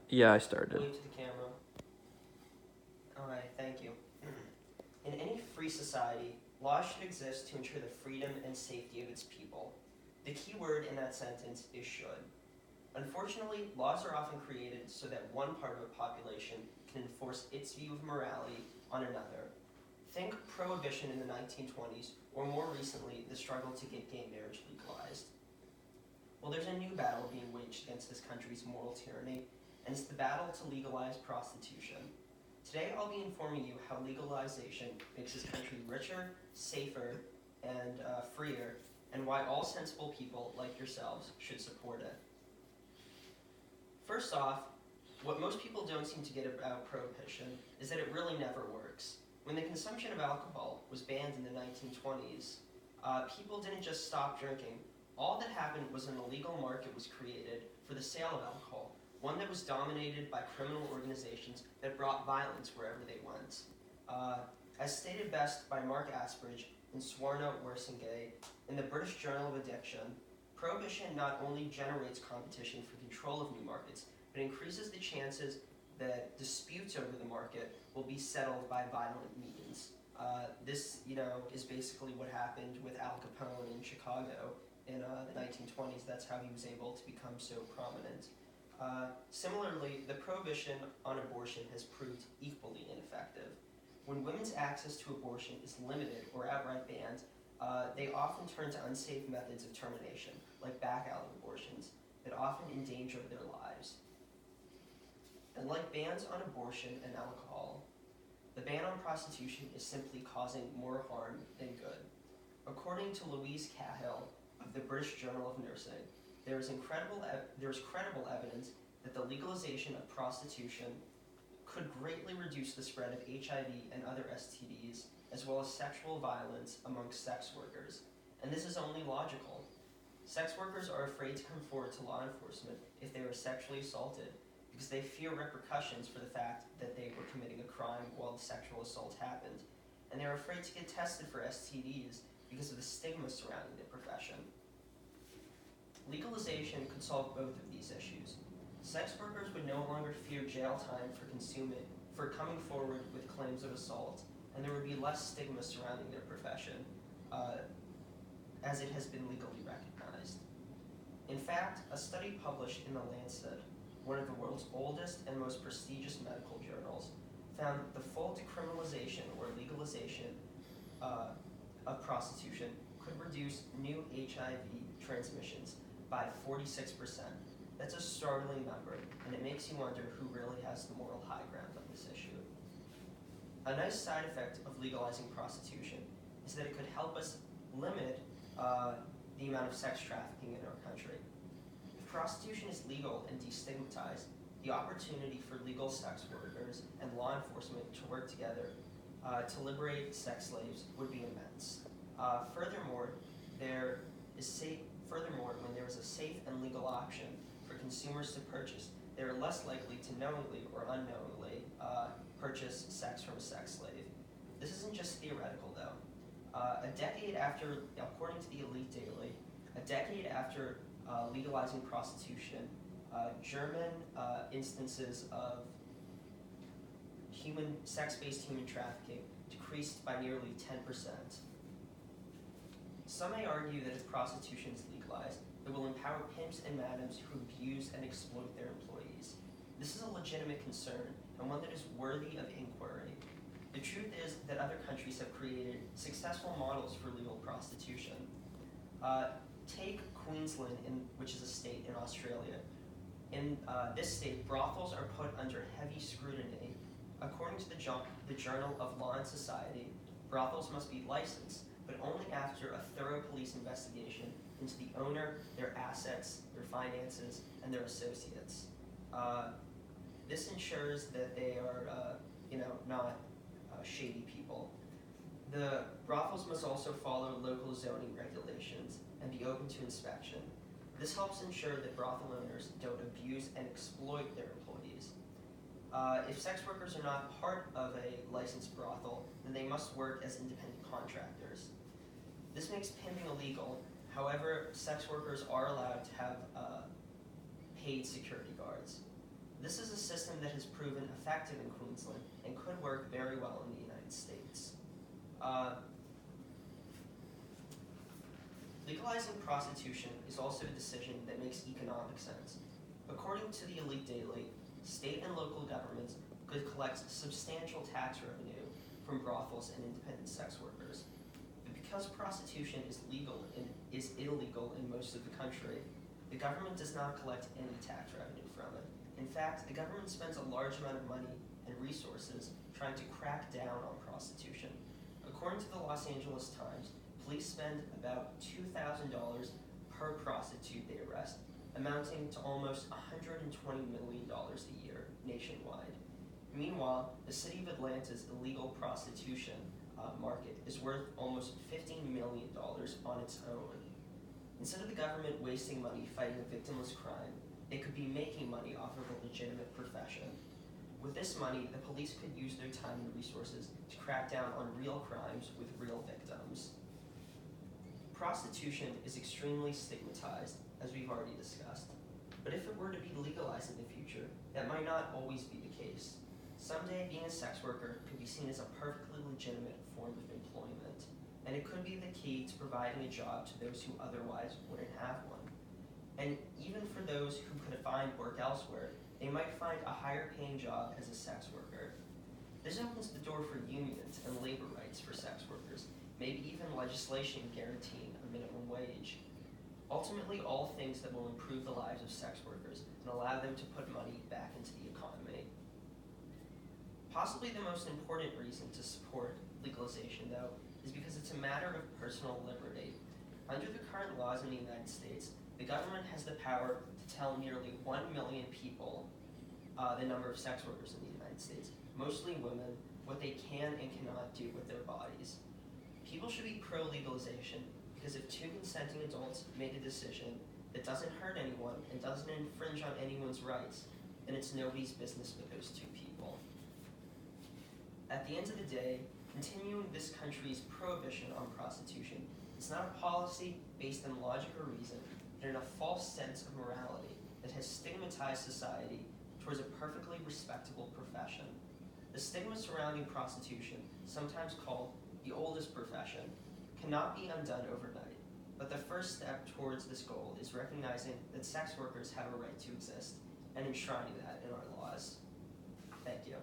Yeah, I started. Wave to the camera. Alright, thank you. In any free society, laws should exist to ensure the freedom and safety of its people. The key word in that sentence is should. Unfortunately, laws are often created so that one part of a population can enforce its view of morality on another. Think prohibition in the 1920s, or more recently, the struggle to get gay marriage legalized. Well, there's a new battle being waged against this country's moral tyranny, and it's the battle to legalize prostitution. Today, I'll be informing you how legalization makes this country richer, safer, and freer, and why all sensible people like yourselves should support it. First off, what most people don't seem to get about prohibition is that it really never works. When the consumption of alcohol was banned in the 1920s, people didn't just stop drinking. All that happened was an illegal market was created for the sale of alcohol, one that was dominated by criminal organizations that brought violence wherever they went. As stated best by Mark Asbridge and Swarno Wersingay in the British Journal of Addiction, prohibition not only generates competition for control of new markets, but increases the chances that disputes over the market will be settled by violent means. This, is basically what happened with Al Capone in Chicago in the 1920s. That's how he was able to become so prominent. Similarly, the prohibition on abortion has proved equally ineffective. When women's access to abortion is limited or outright banned, they often turn to unsafe methods of termination, like back alley abortions, that often endanger their lives. And like bans on abortion and alcohol, the ban on prostitution is simply causing more harm than good. According to Louise Cahill of the British Journal of Nursing, there is credible evidence that the legalization of prostitution could greatly reduce the spread of HIV and other STDs, as well as sexual violence amongst sex workers. And this is only logical. Sex workers are afraid to come forward to law enforcement if they were sexually assaulted because they fear repercussions for the fact that they were committing a crime while the sexual assault happened. And they're afraid to get tested for STDs because of the stigma surrounding the profession. Legalization could solve both of these issues. Sex workers would no longer fear jail time for coming forward with claims of assault, and there would be less stigma surrounding their profession, as it has been legally recognized. In fact, a study published in The Lancet, one of the world's oldest and most prestigious medical journals, found that the full decriminalization or legalization of prostitution could reduce new HIV transmissions by 46%. That's a startling number, and it makes you wonder who really has the moral high ground on this issue. A nice side effect of legalizing prostitution is that it could help us limit the amount of sex trafficking in our country. If prostitution is legal and destigmatized, the opportunity for legal sex workers and law enforcement to work together to liberate sex slaves would be immense. Furthermore, when there is a safe and legal option for consumers to purchase, they are less likely to knowingly or unknowingly purchase sex from a sex slave. This isn't just theoretical, though. According to the Elite Daily, a decade after legalizing prostitution, German instances of sex-based human trafficking decreased by nearly 10%. Some may argue that if prostitution is legalized, it will empower pimps and madams who abuse and exploit their employees. This is a legitimate concern and one that is worthy of inquiry. The truth is that other countries have created successful models for legal prostitution. Take Queensland, which is a state in Australia. In this state, brothels are put under heavy scrutiny. According to the Journal of Law and Society, brothels must be licensed, but only after a thorough police investigation into the owner, their assets, their finances, and their associates. This ensures that they are, not shady people. The brothels must also follow local zoning regulations and be open to inspection. This helps ensure that brothel owners don't abuse and exploit their employees. If sex workers are not part of a licensed brothel, then they must work as independent contractors. This makes pimping illegal. However, sex workers are allowed to have paid security guards. This is system that has proven effective in Queensland and could work very well in the United States. Legalizing prostitution is also a decision that makes economic sense. According to the Elite Daily, state and local governments could collect substantial tax revenue from brothels and independent sex workers. But because prostitution is illegal in most of the country, the government does not collect any tax revenue from it. In fact, the government spends a large amount of money and resources trying to crack down on prostitution. According to the Los Angeles Times, police spend about $2,000 per prostitute they arrest, amounting to almost $120 million a year nationwide. Meanwhile, the city of Atlanta's illegal prostitution market is worth almost $15 million on its own. Instead of the government wasting money fighting a victimless crime, they could be making money off of a legitimate profession. With this money, the police could use their time and resources to crack down on real crimes with real victims. Prostitution is extremely stigmatized, as we've already discussed. But if it were to be legalized in the future, that might not always be the case. Someday, being a sex worker could be seen as a perfectly legitimate form of employment, and it could be the key to providing a job to those who otherwise wouldn't have one. And even for those who could find work elsewhere, they might find a higher paying job as a sex worker. This opens the door for unions and labor rights for sex workers, maybe even legislation guaranteeing a minimum wage. Ultimately, all things that will improve the lives of sex workers and allow them to put money back into the economy. Possibly the most important reason to support legalization, though, is because it's a matter of personal liberty. Under the current laws in the United States, the government has the power to tell nearly 1 million people, the number of sex workers in the United States, mostly women, what they can and cannot do with their bodies. People should be pro-legalization because if two consenting adults make a decision that doesn't hurt anyone and doesn't infringe on anyone's rights, then it's nobody's business but those two people. At the end of the day, continuing this country's prohibition on prostitution is not a policy based on logic or reason, but in a false sense of morality that has stigmatized society towards a perfectly respectable profession. The stigma surrounding prostitution, sometimes called the oldest profession, cannot be undone overnight, but the first step towards this goal is recognizing that sex workers have a right to exist and enshrining that in our laws. Thank you.